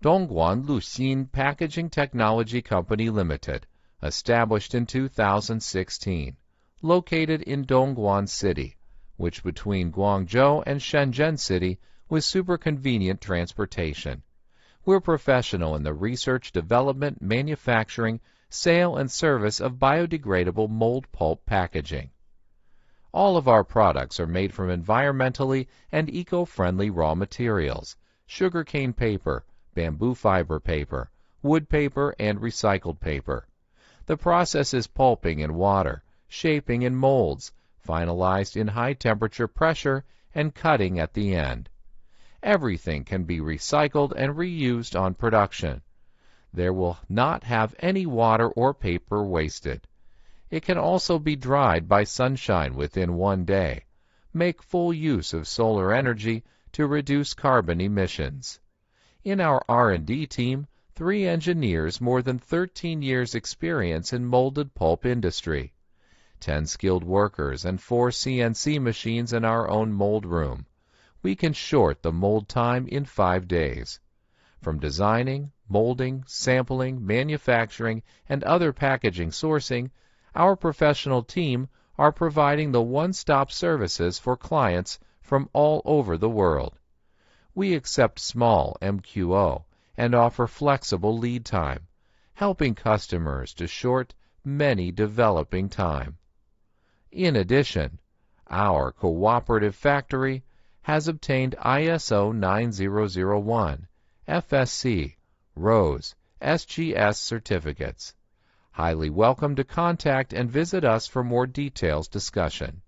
Dongguan Luxin Packaging Technology Company Limited, established in 2016, located in Dongguan City, which between Guangzhou and Shenzhen City with super convenient transportation. We're professional in the research, development, manufacturing, sale, and service of biodegradable mold pulp packaging. All of our products are made from environmentally and eco-friendly raw materials: sugarcane paper, bamboo fiber paper, wood paper, and recycled paper. The process is pulping in water, shaping in molds, finalized in high-temperature pressure, and cutting at the end. Everything can be recycled and reused on production. There will not have any water or paper wasted. It can also be dried by sunshine within 1 day. Make full use of solar energy to reduce carbon emissions. In our R&D team, 3 engineers, more than 13 years experience in molded pulp industry, 10 skilled workers, and 4 CNC machines in our own mold room. We can short the mold time in 5 days. From designing, molding, sampling, manufacturing, and other packaging sourcing, our professional team are providing the one-stop services for clients from all over the world. We accept small MQO and offer flexible lead time, helping customers to short many developing time. In addition, our cooperative factory has obtained ISO 9001, FSC, RoHS, SGS certificates. Highly welcome to contact and visit us for more details discussion.